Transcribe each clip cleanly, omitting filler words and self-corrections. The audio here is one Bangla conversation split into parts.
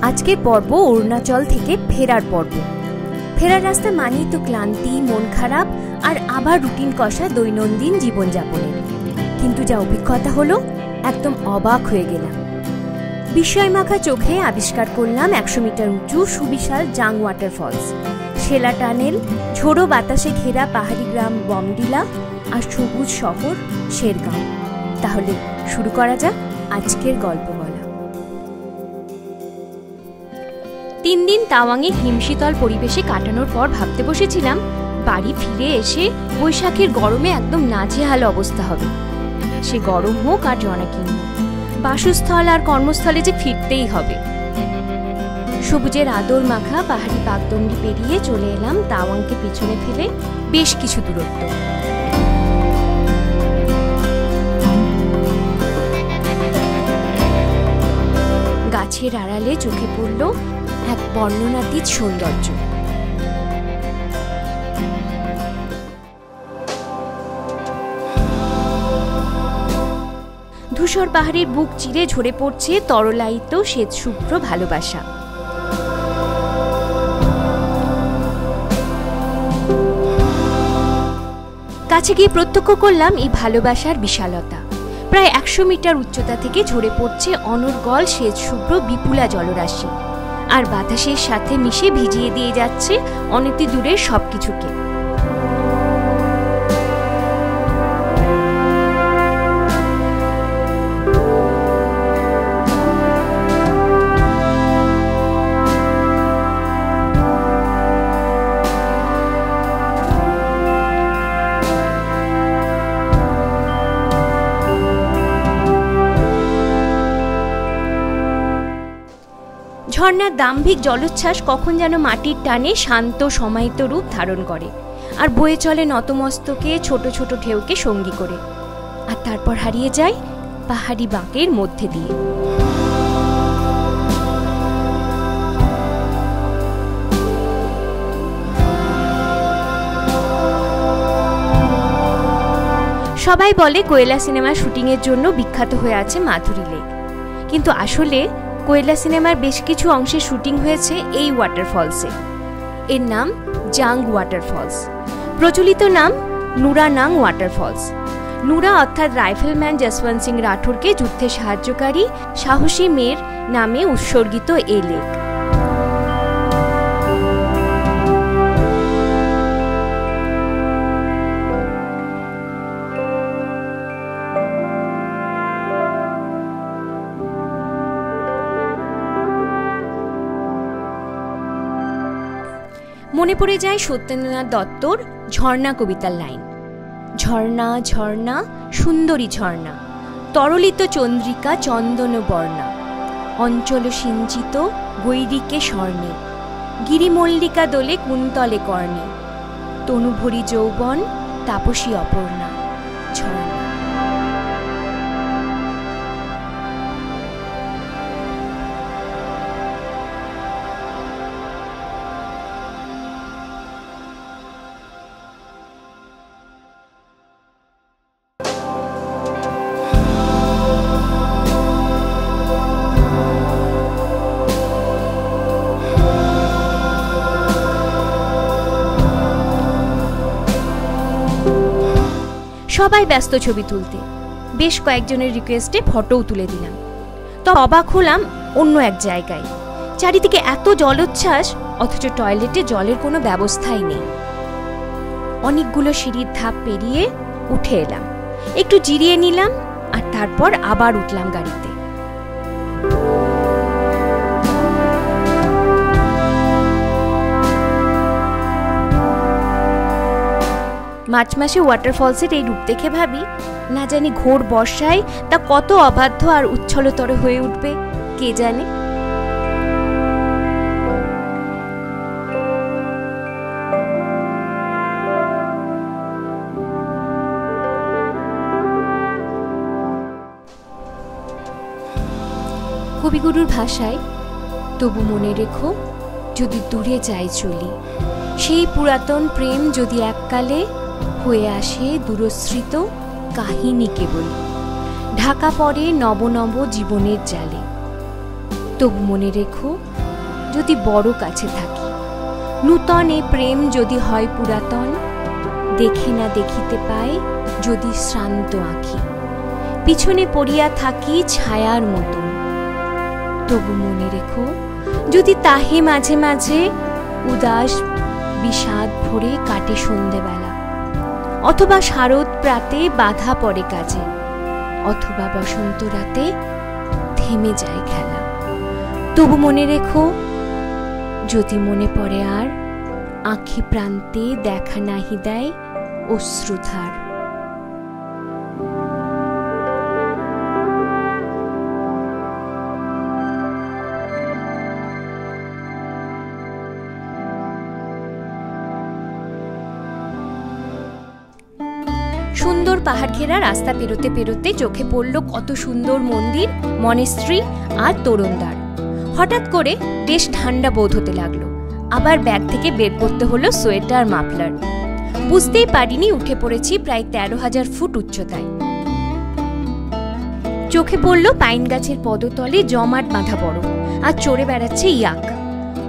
আজকের পর্ব অরুণাচল থেকে ফেরার পর্ব। ফেরার রাস্তা মানেই তো ক্লান্তি, মন খারাপ আর আবার রুটিন কষা দৈনন্দিন জীবনযাপনের। কিন্তু যা অভিজ্ঞতা হলো, একদম অবাক হয়ে গেলাম। বিস্ময় মাখা চোখে আবিষ্কার করলাম 100 মিটার উঁচু সুবিশাল জাং ওয়াটারফলস, শেলা টানেল, ঝোড়ো বাতাসে ঘেরা পাহাড়ি গ্রাম বমডিলা আর সবুজ শহর শেরগাঁও। তাহলে শুরু করা যাক আজকের গল্প বলা। 3 দিন তাওয়াংয়ে হিমশীতল পরিবেশে কাটানোর পর ভাবতে বসেছিলাম বাড়ি ফিরে এসে বৈশাখের গরমে একদম নাজেহাল অবস্থা হবে। সে গরম হোক আর জনাকীর্ণ, বাসস্থল আর কর্মস্থলে যে ফিরতেই হবে। সবুজের আদর মাখা পাহাড়ি পাকদণ্ডি পেরিয়ে চলে এলাম তাওয়াংকে পিছনে ফেলে বেশ কিছু দূরত্ব। গাছের আড়ালে চোখে পড়ল এক বর্ণনাতীত সৌন্দর্য। ধূসর পাহাড়ের বুক চিরে ঝরে পড়ছে তরলায়িত শ্বেতশুভ্র ভালোবাসা। কাছে গিয়ে প্রত্যক্ষ করলাম এই ভালোবাসার বিশালতা। প্রায় 100 মিটার উচ্চতা থেকে ঝরে পড়ছে অনর্গল শ্বেতশুভ্র বিপুলা জলরাশি, আর বাতাসের সাথে মিশে ভিজিয়ে দিয়ে যাচ্ছে অনতি দূরের সবকিছুকে। ঝর্ণার দাম্ভিক জলোচ্ছ্বাস কখন যেন মাটির টানে শান্ত সমাহিত রূপ ধারণ করে আর বয়ে চলে নতমস্তকে ছোট ছোট ঢেউকে সঙ্গী করে, আর তারপর হারিয়ে যায় পাহাড়ি বাঁকের মধ্যে দিয়ে। সবাই বলে কোয়েলা সিনেমার শুটিংয়ের জন্য বিখ্যাত হয়ে আছে মাধুরী লেক, কিন্তু আসলে কোয়েলা সিনেমার বেশ কিছু অংশে শুটিং হয়েছে এই ওয়াটারফলসে। এর নাম জাং ওয়াটারফলস, প্রচলিত নাম নুরানাং ওয়াটারফলস। নুরা অর্থাৎ রাইফেলম্যান যশবন্ত সিং রাঠোরকে যুদ্ধে সাহায্যকারী সাহসী মেয়ের নামে উৎসর্গিত এই লেক। মনে পড়ে যায় সত্যেন্দ্রনাথ দত্তর ঝর্ণা কবিতার লাইন, ঝর্ণা ঝর্ণা সুন্দরী ঝর্ণা, তরলিত চন্দ্রিকা চন্দন বর্ণা, অঞ্চল সিঞ্চিত গৈরিকে স্বর্ণে, গিরিমল্লিকা দোলে কুন্তলে কর্ণে, তনুভরি যৌবন তাপসী অপর্ণা, ঝর্ণা। সবাই ব্যস্ত ছবি তুলতে, বেশ কয়েকজনের রিকোয়েস্টে ফটোও তুলে দিলাম। তো অবাক হলাম অন্য এক জায়গায়, চারিদিকে এত জলোচ্ছ্বাস অথচ টয়লেটে জলের কোনো ব্যবস্থাই নেই। অনেকগুলো সিঁড়ির ধাপ পেরিয়ে উঠে এলাম, একটু জিরিয়ে নিলাম আর তারপর আবার উঠলাম গাড়িতে। মার্চ মাসে ওয়াটারফলসের এই রূপ দেখে ভাবি, না জানি ঘোর বর্ষায় তা কত অবাধ্য আর উচ্ছলতর হয়ে উঠবে, কে জানে। কবিগুরুর ভাষায়, তবু মনে রেখো যদি দূরে যাই চলি, সেই পুরাতন প্রেম যদি এককালে হয়ে আসে দূরস্মৃত কাহিনী কেবল, ঢাকা পড়ে নব নব জীবনের জালে। তবু মনে রেখো, যদি বড় কাছে থাকি, নূতন এ প্রেম যদি হয় পুরাতন, দেখে না দেখিতে পাই যদি শ্রান্ত আঁখি, পিছনে পড়িয়া থাকি ছায়ার মতন। তবু মনে রেখো, যদি তাহে মাঝে মাঝে উদাস বিষাদ ভরে কাটে সন্ধেবেলা, অথবা শারদ প্রাতে বাধা পড়ে কাজে, অথবা বসন্ত রাতে থেমে যায় খেলা। তবু মনে রেখো, যদি মনে পড়ে আর আঁখি প্রান্তে দেখা নাহি দেয় অশ্রুধার। সুন্দর পাহাড় ঘেরা রাস্তা পেরোতে পেরোতে চোখে পড়ল কত সুন্দর মন্দির, মনেস্ট্রি আর তোরণদ্বার। হঠাৎ করে বেশ ঠান্ডা বোধ হতে লাগলো। আবার ব্যাগ থেকে বের করতে হলো সোয়েটার, মাফলার। বুঝতেই পারিনি উঠে পড়েছি প্রায় 13,000 ফুট উচ্চতায়। চোখে পড়ল পাইন গাছের পদতলে জমাট বাঁধা বরফ, আর চড়ে বেড়াচ্ছে ইয়াক,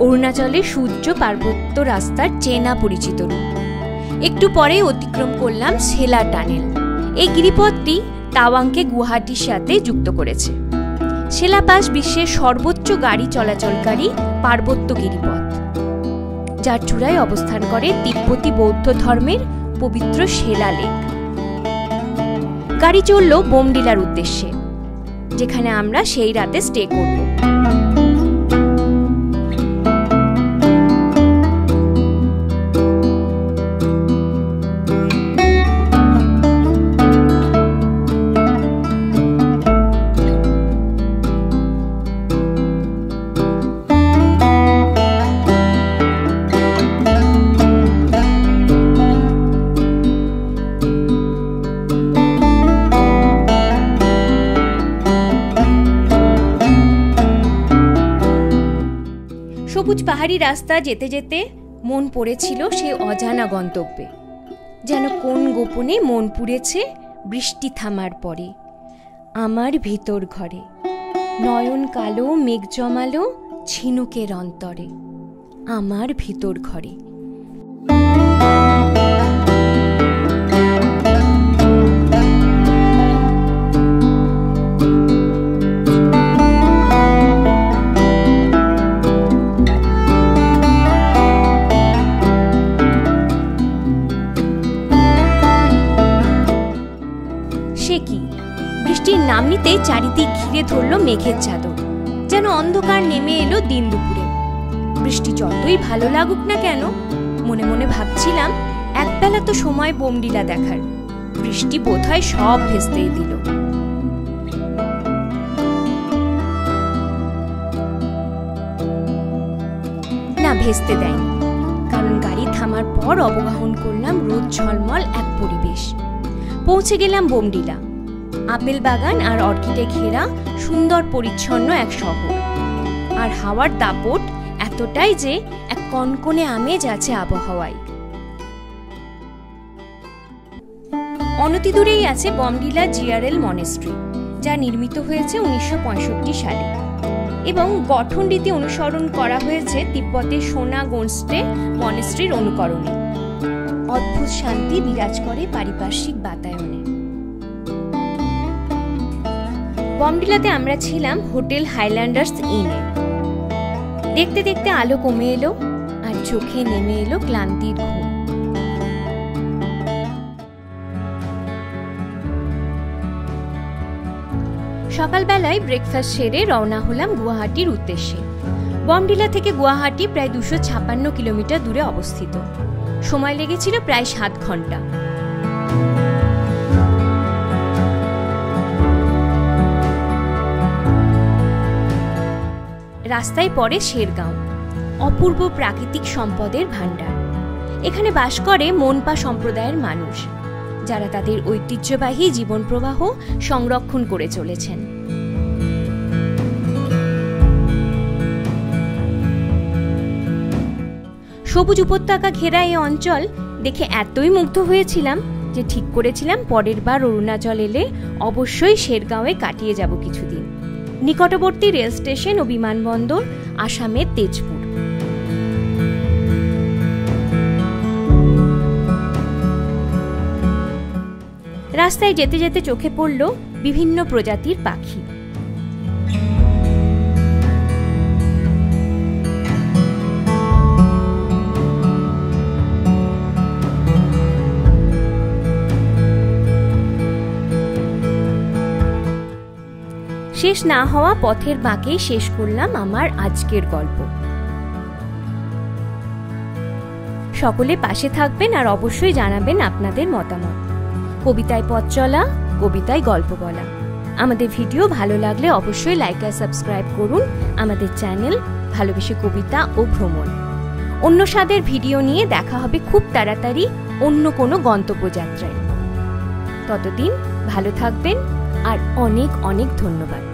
অরুণাচলের সূর্য পার্বত্য রাস্তার চেনা পরিচিত রূপ। একটু পরে অতিক্রম করলাম সেলা টানেল। এই গিরিপথটি তাওয়াংকে গুয়াহাটির সাথে যুক্ত করেছে। সেলা পাস বিশ্বের সর্বোচ্চ গাড়ি চলাচলকারী পার্বত্য গিরিপথ, যার চূড়ায় অবস্থান করে তিব্বতী বৌদ্ধ ধর্মের পবিত্র সেলা লেক। গাড়ি চলল বোমডিলার উদ্দেশ্যে, যেখানে আমরা সেই রাতে স্টে করব। সবুজ পাহাড়ি রাস্তা যেতে যেতে মন পড়েছিল সে অজানা গন্তব্যে। যেন কোন গোপনে মন পুড়েছে বৃষ্টি থামার পরে। আমার ভিতর ঘরে নয়ন কালো মেঘ জমালো ঝিনুকের অন্তরে, আমার ভিতর ঘরে। বৃষ্টির নাম নিতেই চারিদিক ঘিরে ধরল মেঘের চাদর, যেন অন্ধকার নেমে এলো দিন দুপুরে। বৃষ্টি যতই ভালো লাগুক না কেন, মনে মনে ভাবছিলাম একবেলা তো সময় বোমডিলা দেখার, বৃষ্টি বোধহয় সব ভেস্তে দিল। না, ভেস্তে দেয়নি, কারণ গাড়ি থামার পর অবগাহন করলাম রোদ ঝলমল এক পরিবেশ। পৌঁছে গেলাম বোমডিলা, আপেল বাগান আর অর্কিডে ঘেরা সুন্দর পরিচ্ছন্ন এক শহর। আর হাওয়ার দাপট এতটাই যে এক কনকনে আমেজ আছে আবহাওয়ায়। অনতি দূরেই আছে বোমডিলা জিআরএল মনেস্ট্রি, যা নির্মিত হয়েছে 1965 সালে এবং গঠন রীতি অনুসরণ করা হয়েছে তিব্বতের সোনা গোন্সটে মনেস্ট্রির অনুকরণে। অদ্ভুত শান্তি বিরাজ করে পারিপার্শ্বিক বাতায়নে। বোমডিলাতে আমরা ছিলাম হোটেল হাইল্যান্ডার্স ইনে। দেখতে দেখতে আলো কমে এলো আর চোখে নেমে এলো ক্লান্তির ঘুম। সকালবেলায় ব্রেকফাস্ট সেরে রওনা হলাম গুয়াহাটির উদ্দেশ্যে। বোমডিলা থেকে গুয়াহাটি প্রায় 256 কিলোমিটার দূরে অবস্থিত। সময় লেগেছিল প্রায় 7 ঘন্টা। রাস্তায় পড়ে শেরগাঁও, অপূর্ব প্রাকৃতিক সম্পদের ভাণ্ডার। এখানে বাস করে মোনপা সম্প্রদায়ের মানুষ, যারা তাদের ঐতিহ্যবাহী জীবন প্রবাহ সংরক্ষণ করে চলেছেন। সবুজ উপত্যকা ঘেরা এই অঞ্চল দেখে এতই মুগ্ধ হয়েছিলাম যে ঠিক করেছিলাম পরের বার অরুণাচল এলে অবশ্যই শেরগাঁওয়ে কাটিয়ে যাব কিছুদিন। নিকটবর্তী রেল স্টেশন ও বিমানবন্দর আসামের তেজপুর। রাস্তায় যেতে যেতে চোখে পড়ল বিভিন্ন প্রজাতির পাখি। শেষ না হওয়া পথের বাঁকেই শেষ করলাম আমার আজকের গল্প। সকলে পাশে থাকবেন আর অবশ্যই জানাবেন আপনাদের মতামত। কবিতায় পথ চলা, কবিতায় গল্প বলা। আমাদের ভিডিও ভালো লাগলে অবশ্যই লাইক আর সাবস্ক্রাইব করুন আমাদের চ্যানেল ভালোবেসে কবিতা ও ভ্রমণ। অন্য স্বাদের ভিডিও নিয়ে দেখা হবে খুব তাড়াতাড়ি অন্য কোনো গন্তব্যযাত্রায়। ততদিন ভালো থাকবেন আর অনেক অনেক ধন্যবাদ।